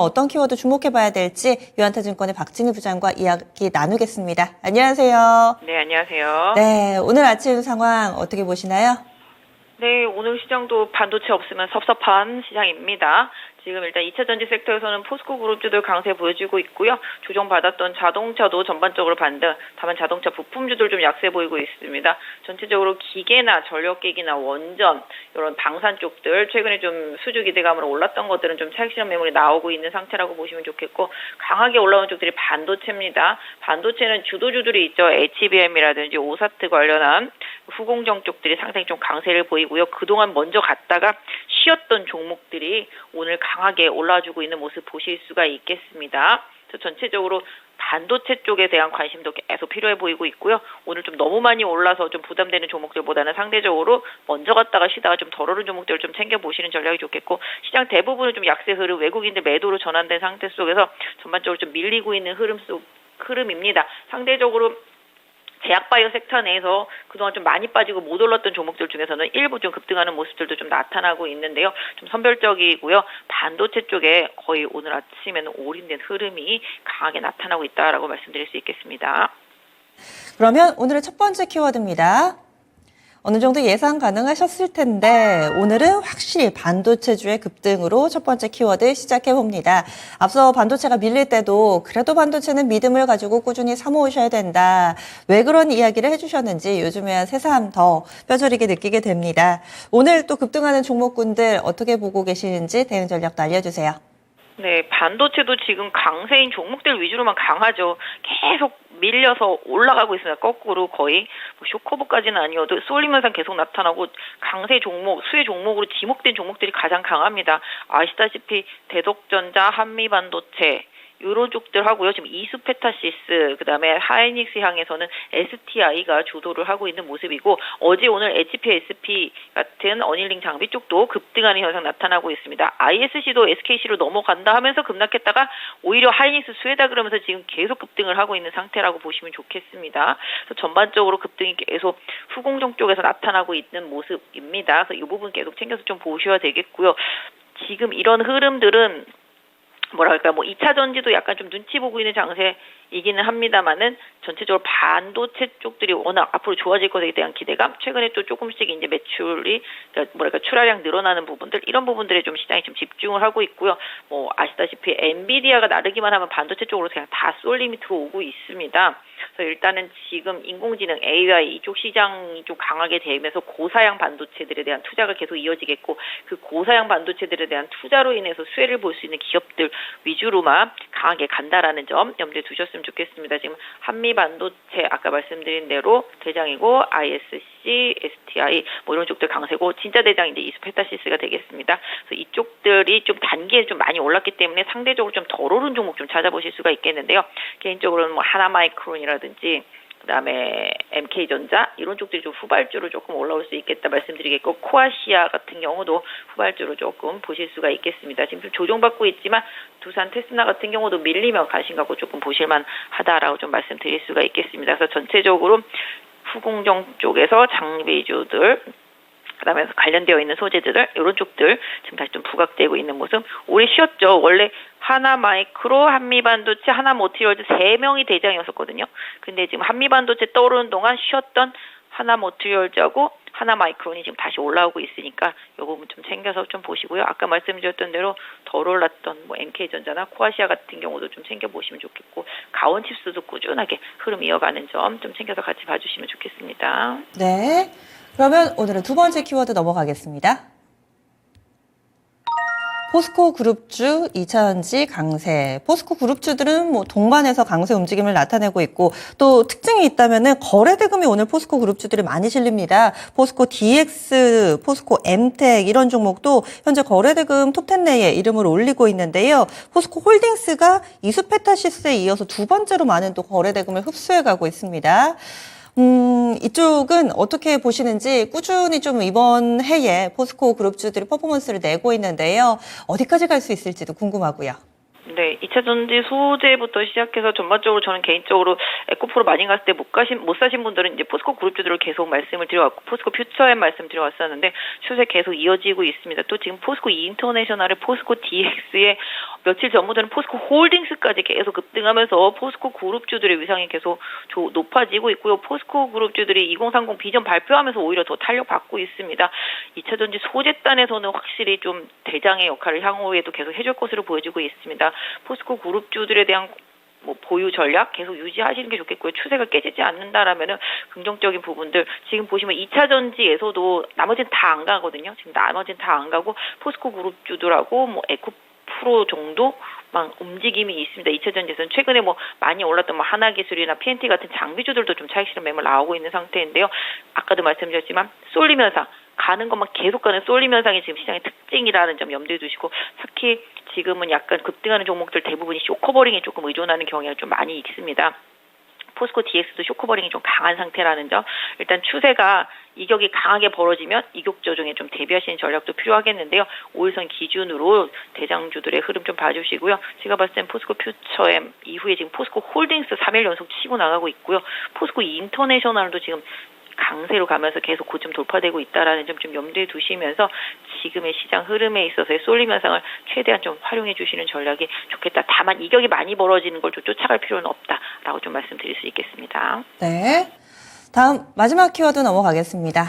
어떤 키워드 주목해봐야 될지 유한타증권의 박진희 부장과 이야기 나누겠습니다. 안녕하세요. 네, 안녕하세요. 네, 오늘 아침 상황 어떻게 보시나요? 네, 오늘 시장도 반도체 없으면 섭섭한 시장입니다. 지금 일단 2차 전지 섹터에서는 포스코 그룹주들 강세 보여주고 있고요. 조정받았던 자동차도 전반적으로 반등, 다만 자동차 부품주들 좀 약세 보이고 있습니다. 전체적으로 기계나 전력기기나 원전, 이런 방산 쪽들, 최근에 좀 수주 기대감으로 올랐던 것들은 좀 차익 실현 매물이 나오고 있는 상태라고 보시면 좋겠고, 강하게 올라온 쪽들이 반도체입니다. 반도체는 주도주들이 있죠. HBM이라든지 오사트 관련한 후공정 쪽들이 상당히 좀 강세를 보이고요. 그동안 먼저 갔다가 쉬었던 종목들이 오늘 강하게 올라와주고 있는 모습 보실 수가 있겠습니다. 그래서 전체적으로 반도체 쪽에 대한 관심도 계속 필요해 보이고 있고요. 오늘 좀 너무 많이 올라서 좀 부담되는 종목들보다는 상대적으로 먼저 갔다가 쉬다가 좀 덜 오른 종목들을 좀 챙겨보시는 전략이 좋겠고, 시장 대부분은 좀 약세 흐름, 외국인들 매도로 전환된 상태 속에서 전반적으로 좀 밀리고 있는 흐름입니다. 상대적으로 제약바이오 섹터 내에서 그동안 좀 많이 빠지고 못 올랐던 종목들 중에서는 일부 좀 급등하는 모습들도 좀 나타나고 있는데요. 좀 선별적이고요. 반도체 쪽에 거의 오늘 아침에는 올인된 흐름이 강하게 나타나고 있다라고 말씀드릴 수 있겠습니다. 그러면 오늘의 첫 번째 키워드입니다. 어느 정도 예상 가능하셨을 텐데 오늘은 확실히 반도체주의 급등으로 첫 번째 키워드 시작해봅니다. 앞서 반도체가 밀릴 때도 그래도 반도체는 믿음을 가지고 꾸준히 사모으셔야 된다. 왜 그런 이야기를 해주셨는지 요즘에 새삼 더 뼈저리게 느끼게 됩니다. 오늘 또 급등하는 종목군들 어떻게 보고 계시는지 대응 전략도 알려주세요. 네, 반도체도 지금 강세인 종목들 위주로만 강하죠. 계속 밀려서 올라가고 있습니다. 거꾸로 거의 쇼커브까지는 아니어도 쏠림 현상 계속 나타나고 강세 종목, 수혜 종목으로 지목된 종목들이 가장 강합니다. 아시다시피 대덕전자, 한미반도체 이런 쪽들 하고요. 지금 이수페타시스, 그다음에 하이닉스 향에서는 STI가 주도를 하고 있는 모습이고, 어제 오늘 HPSP 같은 어닐링 장비 쪽도 급등하는 현상 나타나고 있습니다. ISC도 SKC로 넘어간다 하면서 급락했다가 오히려 하이닉스 수혜다 그러면서 지금 계속 급등을 하고 있는 상태라고 보시면 좋겠습니다. 그래서 전반적으로 급등이 계속 후공정 쪽에서 나타나고 있는 모습입니다. 그래서 이 부분 계속 챙겨서 좀 보셔야 되겠고요. 지금 이런 흐름들은 뭐랄까, 2차 전지도 약간 좀 눈치 보고 있는 장세이기는 합니다만은 전체적으로 반도체 쪽들이 워낙 앞으로 좋아질 것에 대한 기대감, 최근에 또 조금씩 이제 매출이, 그러니까 출하량 늘어나는 부분들, 이런 부분들에 좀 시장이 좀 집중을 하고 있고요. 아시다시피 엔비디아가 나르기만 하면 반도체 쪽으로 그냥 다 쏠림이 들어오고 있습니다. 그래서 일단은 지금 인공지능 AI 이쪽 시장이 좀 강하게 되면서 고사양 반도체들에 대한 투자가 계속 이어지겠고, 그 고사양 반도체들에 대한 투자로 인해서 수혜를 볼 수 있는 기업들 위주로만 강하게 간다라는 점 염두에 두셨으면 좋겠습니다. 지금 한미반도체 아까 말씀드린 대로 대장이고 ISC, STI 이런 쪽들 강세고, 진짜 대장 이제 이스페타시스가 되겠습니다. 그래서 이쪽들이 좀 단계에 좀 많이 올랐기 때문에 상대적으로 좀 덜 오른 종목 좀 찾아보실 수가 있겠는데요. 개인적으로는 하나마이크론이라든지 그다음에 MK전자 이런 쪽들이 좀 후발주로 조금 올라올 수 있겠다 말씀드리겠고, 코아시아 같은 경우도 후발주로 조금 보실 수가 있겠습니다. 지금 좀 조정받고 있지만 두산 테스나 같은 경우도 밀리면 관심 갖고 조금 보실만 하다라고 좀 말씀드릴 수가 있겠습니다. 그래서 전체적으로 후공정 쪽에서 장비주들, 그다음에 관련되어 있는 소재들, 이런 쪽들 지금 다시 좀 부각되고 있는 모습. 오래 쉬었죠. 원래 하나마이크로, 한미반도체, 하나모티리얼즈 3명이 대장이었었거든요. 근데 지금 한미반도체 떠오르는 동안 쉬었던 하나모티리얼즈하고 하나마이크론이 지금 다시 올라오고 있으니까 이 부분 좀 챙겨서 좀 보시고요. 아까 말씀드렸던 대로 덜 올랐던 MK전자나 코아시아 같은 경우도 좀 챙겨보시면 좋겠고, 가온칩스도 꾸준하게 흐름 이어가는 점 좀 챙겨서 같이 봐주시면 좋겠습니다. 네. 그러면 오늘은 두 번째 키워드 넘어가겠습니다. 포스코 그룹주 2차 전지 강세. 포스코 그룹주들은 동반해서 강세 움직임을 나타내고 있고, 또 특징이 있다면은 거래 대금이 오늘 포스코 그룹주들이 많이 실립니다. 포스코 DX, 포스코 엠텍 이런 종목도 현재 거래 대금 톱10 내에 이름을 올리고 있는데요. 포스코 홀딩스가 이수페타시스에 이어서 두 번째로 많은 또 거래 대금을 흡수해 가고 있습니다. 이쪽은 어떻게 보시는지, 꾸준히 좀 이번 해에 포스코 그룹주들이 퍼포먼스를 내고 있는데요. 어디까지 갈 수 있을지도 궁금하고요. 네, 2차 전지 소재부터 시작해서 전반적으로 저는 개인적으로 에코프로 많이 갔을 때 못 사신 분들은 이제 포스코 그룹주들을 계속 말씀을 드려왔고, 포스코 퓨처엠 말씀드려왔었는데 추세 계속 이어지고 있습니다. 또 지금 포스코 인터내셔널의 포스코 DX의 며칠 전부터는 포스코 홀딩스까지 계속 급등하면서 포스코 그룹주들의 위상이 계속 높아지고 있고요. 포스코 그룹주들이 2030 비전 발표하면서 오히려 더 탄력받고 있습니다. 2차전지 소재단에서는 확실히 좀 대장의 역할을 향후에도 계속 해줄 것으로 보여지고 있습니다. 포스코 그룹주들에 대한 보유 전략 계속 유지하시는 게 좋겠고요. 추세가 깨지지 않는다라면은 긍정적인 부분들 지금 보시면 2차 전지에서도 나머지는 다 안 가거든요. 지금 나머지는 다 안 가고 포스코 그룹주들하고 에코프로 정도만 움직임이 있습니다. 2차 전지에서는 최근에 많이 올랐던 하나기술이나 PNT 같은 장비주들도 좀 차익 실현 매물 나오고 있는 상태인데요. 아까도 말씀드렸지만 쏠림 현상 가는 것만 계속 가는 쏠림 현상이 지금 시장의 특징이라는 점 염두에 두시고 특히 지금은 약간 급등하는 종목들 대부분이 쇼커버링에 조금 의존하는 경향이 좀 많이 있습니다. 포스코 DX도 쇼커버링이 좀 강한 상태라는 점. 일단 추세가 이격이 강하게 벌어지면 이격 조정에 좀 대비하시는 전략도 필요하겠는데요. 5일선 기준으로 대장주들의 흐름 좀 봐주시고요. 제가 봤을 땐 포스코 퓨처엠 이후에 지금 포스코 홀딩스 3일 연속 치고 나가고 있고요. 포스코 인터내셔널도 지금 강세로 가면서 계속 고점 돌파되고 있다라는 점 좀 염두에 두시면서 지금의 시장 흐름에 있어서의 쏠림 현상을 최대한 좀 활용해 주시는 전략이 좋겠다. 다만 이격이 많이 벌어지는 걸 좀 쫓아갈 필요는 없다라고 좀 말씀드릴 수 있겠습니다. 네. 다음 마지막 키워드 넘어가겠습니다.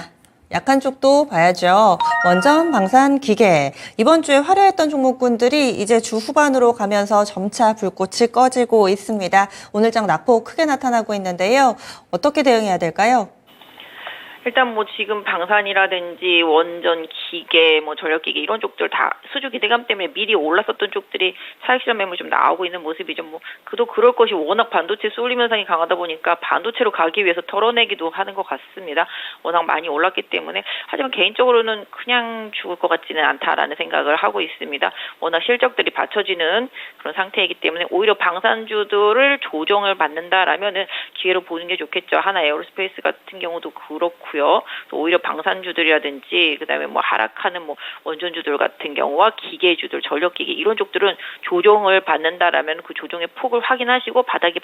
약한 쪽도 봐야죠. 원전, 방산, 기계. 이번 주에 화려했던 종목군들이 이제 주 후반으로 가면서 점차 불꽃이 꺼지고 있습니다. 오늘장 낙폭 크게 나타나고 있는데요. 어떻게 대응해야 될까요? 일단 지금 방산이라든지 원전, 기계, 전력기계 이런 쪽들 다 수주 기대감 때문에 미리 올랐었던 쪽들이 차익 실현 매물 좀 나오고 있는 모습이죠. 그도 그럴 것이 워낙 반도체 쏠림 현상이 강하다 보니까 반도체로 가기 위해서 털어내기도 하는 것 같습니다. 워낙 많이 올랐기 때문에 하지만 개인적으로는 그냥 죽을 것 같지는 않다라는 생각을 하고 있습니다. 워낙 실적들이 받쳐지는 그런 상태이기 때문에 오히려 방산주들을 조정을 받는다라면은 기회로 보는 게 좋겠죠. 하나 에어로스페이스 같은 경우도 그렇고요. 또 오히려 방산주들이라든지 그다음에 하락하는 원전주들 같은 경우와 기계주들, 전력기계 이런 쪽들은 조정을 받는다라면 그 조정의 폭을 확인하시고 바닥이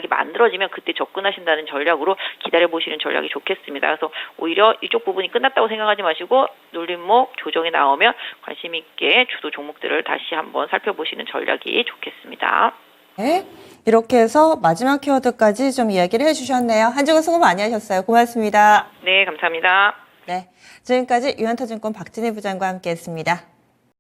만들어지면 그때 접근하신다는 전략으로 기다려 보시는 전략이 좋겠습니다. 그래서 오히려 이쪽 부분이 끝났다고 생각하지 마시고 눌림목 조정이 나오면 관심 있게 주도 종목들을 다시 한번 살펴보시는 전략이 좋겠습니다. 네. 이렇게 해서 마지막 키워드까지 좀 이야기를 해주셨네요. 한 주간 수고 많이 하셨어요. 고맙습니다. 네, 감사합니다. 네. 지금까지 유한타증권 박진희 부장과 함께했습니다.